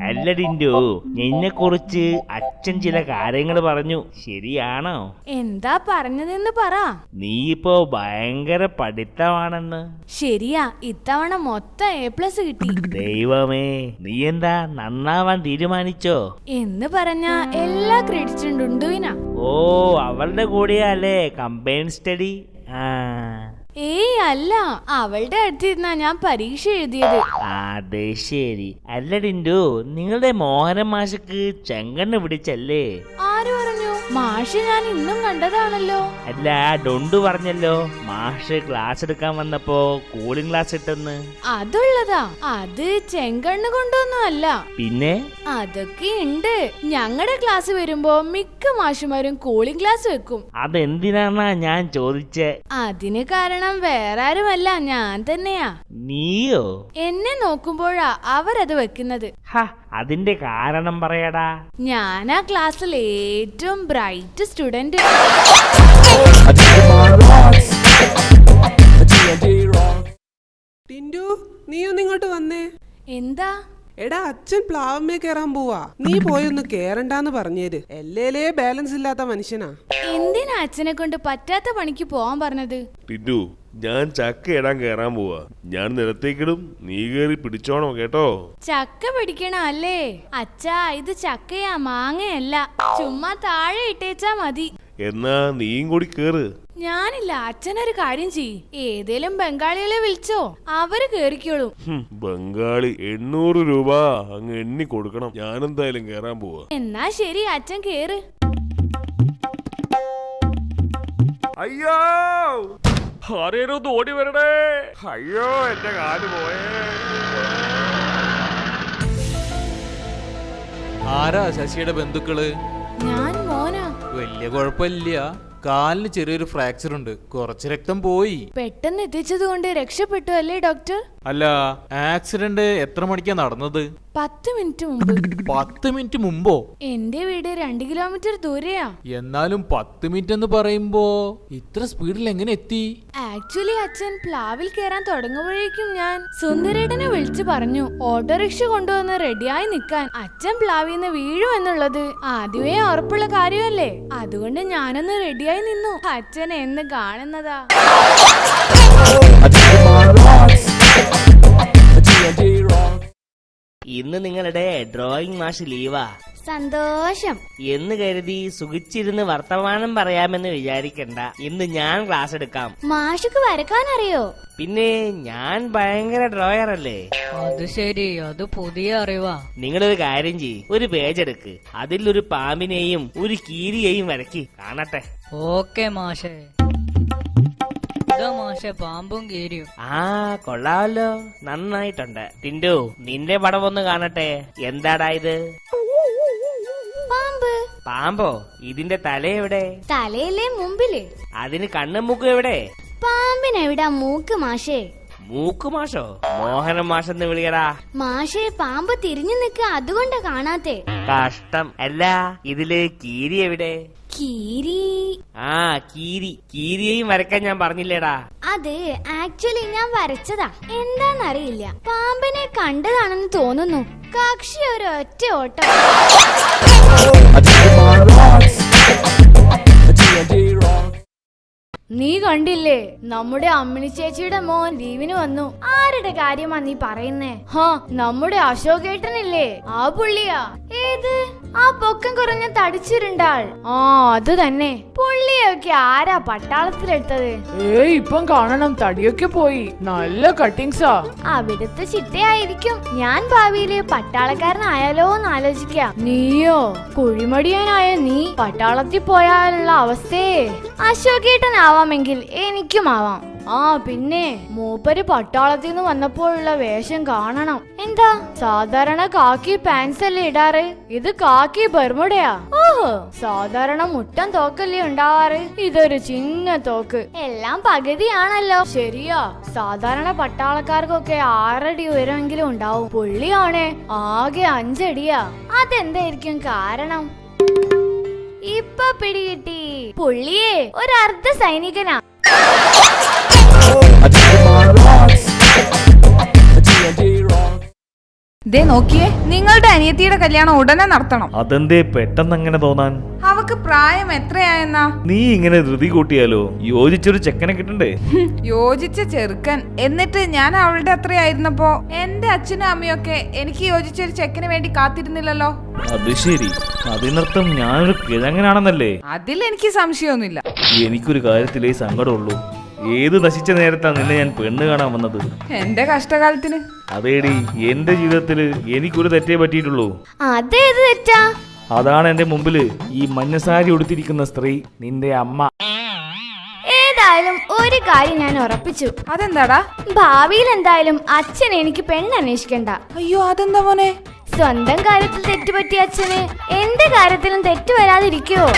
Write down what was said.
അല്ല ടിൻഡു, നിന്നെ കുറിച്ച് അച്ഛൻ ചില കാര്യങ്ങൾ പറഞ്ഞു, ശരിയാണോ? എന്താ പറഞ്ഞതെന്ന് പറ. നീ ഇപ്പോ ഭയങ്കര പഠിത്തമാണെന്ന്. ശരിയാ, ഇത്തവണ മൊത്തം A+ കിട്ടി. ദൈവമേ, നീ എന്താ നന്നാവാൻ തീരുമാനിച്ചോ? എന്ന് പറഞ്ഞ എല്ലാ ക്രെഡിറ്റും ഡുണ്ടുവിനാ. ഓ, അവളുടെ കൂടെയല്ലേ കമ്പൈൻ സ്റ്റഡി? ഏയ് അല്ല, അവളുടെ അടുത്തിരുന്നാ ഞാൻ പരീക്ഷ എഴുതിയത്. അതെ ശരി. അല്ല ടിൻഡു, നിങ്ങളുടെ മോഹന മാഷക്ക് ചെങ്കണ്ണ് പിടിച്ചല്ലേ? ആര് പറഞ്ഞു? മാഷ് ഞാൻ ഇന്നും കണ്ടതാണല്ലോ. അല്ല, ഡൊണ്ടു പറഞ്ഞല്ലോ മാഷ് ക്ലാസ് എടുക്കാൻ വന്നപ്പോ കൂളിംഗ് ഗ്ലാസ് ഇട്ടെന്ന്. അതുള്ളതാ, അത് ചെങ്കണ്ണ് കൊണ്ടൊന്നും അല്ല. പിന്നെ അതൊക്കെ ഉണ്ട്. ഞങ്ങളുടെ ക്ലാസ് വരുമ്പോ മിക്ക മാഷുമാരും കൂളിംഗ് ഗ്ലാസ് വെക്കും. അതെന്തിനാന്നാ ഞാൻ ചോദിച്ചേ. അതിന് കാരണം വേറെ ആരുമല്ല, ഞാൻ തന്നെയാ. നീയോ? എന്നെ നോക്കുമ്പോഴാ അവരത് വെക്കുന്നത്. അതിന്റെ കാരണം പറയടാ. ഞാനാ ക്ലാസ്സിൽ ഏറ്റവും ബ്രൈറ്റ് സ്റ്റുഡന്റ്. ടിൻഡു, നീ ഒന്ന് ഇങ്ങോട്ട് വന്നേ. എന്താ? എടാ, അച്ഛൻ പ്ലാവമ്മേ കേറാൻ പോവാ. നീ പോയൊന്ന് കേറണ്ടാന്ന് പറഞ്ഞേര്. എല്ലേലേ ബാലൻസ് ഇല്ലാത്ത മനുഷ്യനാ. എന്തിനാ അച്ഛനെ കൊണ്ട് പറ്റാത്ത പണിക്ക് പോവാൻ പറഞ്ഞത്? ടിൻഡു, ഞാൻ ചക്ക ഇടാൻ കേറാൻ പോവാ. ഞാൻ നിലത്തേക്കിടും, നീ കേറി പിടിച്ചോണം കേട്ടോ. ചക്ക പിടിക്കണ അല്ലേ? അച്ഛാ, ഇത് ചക്കയാ, മാങ്ങയല്ല. ചുമ്മാ താഴെ ഇട്ടേച്ചാ മതി. എന്നാ നീയും കൂടി കേറ്. ഞാനില്ല, അച്ഛനൊരു കാര്യം ചെയ്യ്. ഏതേലും ബംഗാളികളെ വിളിച്ചോ, അവര് കേറിക്കോളും. ബംഗാളി 800 രൂപ അങ്ങ് എണ്ണി കൊടുക്കണം. ഞാനെന്തായാലും കേറാൻ പോവാ. എന്നാ ശരി, അച്ഛൻ കേറ്. അയ്യോ, ആരേലും ഒന്ന് ഓടി വരണേ. അയ്യോ, എന്റെ കാല് പോയേ. ആരാ ശശിയുടെ ബന്ധുക്കള്? ഞാൻ മോനാ. വലിയ കുഴപ്പമില്ല, കാലിന് ചെറിയൊരു ഫ്രാക്ചർ ഉണ്ട്, കുറച്ച് രക്തം പോയി. പെട്ടെന്ന് എത്തിച്ചത് കൊണ്ട് രക്ഷപ്പെട്ടു അല്ലേ ഡോക്ടർ? അല്ല, ആക്സിഡന്റ് എത്ര മണിക്കാ നടന്നത്? 10 മിനിറ്റ് മുമ്പ്. 10 മിനിറ്റ് മുമ്പോ? എന്റെ വീട് 2 കിലോമീറ്റർ ദൂരെയാ. എന്നാലും 10 മിനിറ്റ് എന്ന് പറയുമ്പോ ഇത്ര സ്പീഡിൽ എങ്ങനെ എത്തി? ആക്ച്വലി അച്ഛൻ പ്ലാവിൽ കയറാൻ തുടങ്ങുമ്പോഴേക്കും ഞാൻ സുന്ദരേട്ടനെ വിളിച്ചു പറഞ്ഞു ഓട്ടോറിക്ഷ കൊണ്ടുവന്ന് റെഡിയായി നിക്കാൻ. അച്ഛൻ പ്ലാവിന്ന് വീഴുമെന്നുള്ളത് ആദ്യമേ ഉറപ്പുള്ള കാര്യമല്ലേ, അതുകൊണ്ട് ഞാനൊന്ന് റെഡിയായി നിന്നു. അച്ഛൻ എന്ന് കാണുന്നതാ. ഇന്ന് നിങ്ങളുടെ ഡ്രോയിങ് മാഷ് ലീവാ. സന്തോഷം എന്ന് കരുതി സുഖിച്ചിരുന്ന് വർത്തമാനം പറയാമെന്ന് വിചാരിക്കണ്ട. ഇന്ന് ഞാൻ ക്ലാസ് എടുക്കാം. മാഷുക്ക് വരക്കാനറിയോ? പിന്നെ ഞാൻ ഭയങ്കര ഡ്രോയർ അല്ലേ. അത് ശരി, അത് പുതിയ അറിവാ. നിങ്ങളൊരു കാര്യം ചെയ്യ്, ഒരു പേജ് എടുക്ക്, അതിലൊരു പാമ്പിനെയും ഒരു കീരിയെയും വരക്കി കാണട്ടെ. ഓക്കെ മാഷേ. ഇതാ മാഷേ, പാമ്പും കീരിയും. കൊള്ളാമല്ലോ, നന്നായിട്ടുണ്ട്. ടിൻഡു, നിന്റെ പടം ഒന്ന് കാണട്ടെ. എന്താടാ ഇത്? പാമ്പ്. പാമ്പോ? ഇതിന്റെ തല എവിടെ? തലയിലെ മുമ്പില്. അതിന് കണ്ണും മൂക്കും എവിടെ? പാമ്പിനെവിടാ മൂക്ക് മാഷേ? മൂക്ക് മാഷോ? മോഹന മാഷെന്ന് വിളിയടാ. മാഷേ, പാമ്പ് തിരിഞ്ഞു നിക്ക, അതുകൊണ്ട് കാണാത്തെ. കഷ്ടം. അല്ല, ഇതില് കീരി എവിടെ? കീരി. കീരിയെയും വരക്കാൻ ഞാൻ പറഞ്ഞില്ലേടാ. അത് ആക്ച്വലി ഞാൻ വരച്ചതാ. എന്താന്നറിയില്ല, പാമ്പിനെ കണ്ടതാണെന്ന് തോന്നുന്നു. കക്ഷി ഒരു ഒറ്റ ഓട്ടം. നീ കണ്ടില്ലേ, നമ്മുടെ അമ്മിണി ചേച്ചിയുടെ മോൻ ലീവിന് വന്നു. ആരുടെ കാര്യമാ നീ പറയുന്നേ? നമ്മുടെ അശോകേട്ടനില്ലേ, ആ പുള്ളിയാ. ഏത്? ആ പൊക്കം കുറഞ്ഞ തടിച്ചിരുണ്ടാൾ. അത് തന്നെ. പുള്ളിയൊക്കെ ആരാ പട്ടാളത്തിലെടുത്തത്? ഇപ്പം കാണണം, തടിയൊക്കെ പോയി, നല്ല കട്ടിങ്സാ. അവിടുത്തെ ചിട്ടയായിരിക്കും. ഞാൻ ഭാവിയില് പട്ടാളക്കാരനായാലോ എന്ന് ആലോചിക്കാം. നീയോ? കുഴിമടിയാനായ നീ പട്ടാളത്തിൽ പോയാലുള്ള അവസ്ഥയെ അശോകേട്ടനാവാമെങ്കിൽ എനിക്കും ആവാം. പിന്നെ മൂപ്പര് പട്ടാളത്തിൽ നിന്ന് വന്നപ്പോഴുള്ള വേഷം കാണണം. എന്താ, സാധാരണ കാക്കി പാൻസ് അല്ലേ ഇടാറ്? ഇത് കാക്കി ബർമുടയാ. സാധാരണ മുട്ടൻ തോക്കല്ലേ ഉണ്ടാവാറ്, ഇതൊരു ചിന്ന തോക്ക്. എല്ലാം പകുതിയാണല്ലോ. ശരിയാ, സാധാരണ പട്ടാളക്കാർക്കൊക്കെ 6 അടി ഉയരമെങ്കിലും ഉണ്ടാവും. പുള്ളിയാണേ ആകെ 5 അടിയാ. അതെന്തായിരിക്കും കാരണം? ഇപ്പൊ പിടികിട്ടി. പുള്ളിയെ ഒരു അർദ്ധ സൈനികനാ. ദേ നോക്കിയേ, നിങ്ങളുടെ അനിയത്തിയുടെ കല്യാണം ഉടനെ നടത്തണം. അതെന്തേ പെട്ടെന്ന് അങ്ങനെ തോന്നാൻ? അവക്ക് പ്രായം എത്രയായെന്നാ? നീ ഇങ്ങനെ ധൃതി കൂട്ടിയാലോ? യോജിച്ചൊരു ചെക്കനെ കിട്ടണ്ടേ? യോജിച്ച ചെറുക്കൻ. എന്നിട്ട് ഞാൻ അവളുടെ അത്രയായിരുന്നപ്പോ എന്റെ അച്ഛനും അമ്മയൊക്കെ എനിക്ക് യോജിച്ചൊരു ചെക്കന് വേണ്ടി കാത്തിരുന്നില്ലല്ലോ. അത് ശരി, അതിനർത്ഥം ഞാനൊരു കിഴങ്ങനാണെന്നല്ലേ? അതിൽ എനിക്ക് സംശയമൊന്നുമില്ല. എനിക്കൊരു കാര്യത്തിലേ സങ്കടമുള്ളൂ. ഏത് നശിച്ച നേരത്താണ് നിന്നെ ഞാൻ പെണ്ണ് കാണാൻ വന്നത്? എന്റെ കഷ്ടകാലത്തിന്. അതേടി, എന്റെ ജീവിതത്തില് എനിക്കൊരു തെറ്റേ പറ്റിയിട്ടുള്ളൂ. അതേത് തെറ്റാ? അതാണ് എന്റെ മുമ്പില് ഈ മഞ്ഞസാരി ഉടുത്തിരിക്കുന്ന സ്ത്രീ, നിന്റെ അമ്മ. ഏതായാലും ഒരു കാര്യം ഞാൻ ഉറപ്പിച്ചു. അതെന്താടാ? ഭാവിയിൽ എന്തായാലും അച്ഛൻ എനിക്ക് പെണ്ണന്വേഷിക്കണ്ട. അയ്യോ, അതെന്താ മോനെ? സ്വന്തം കാര്യത്തിൽ തെറ്റുപറ്റിയ അച്ഛന് എന്റെ കാര്യത്തിലും തെറ്റു വരാതിരിക്കുവോ?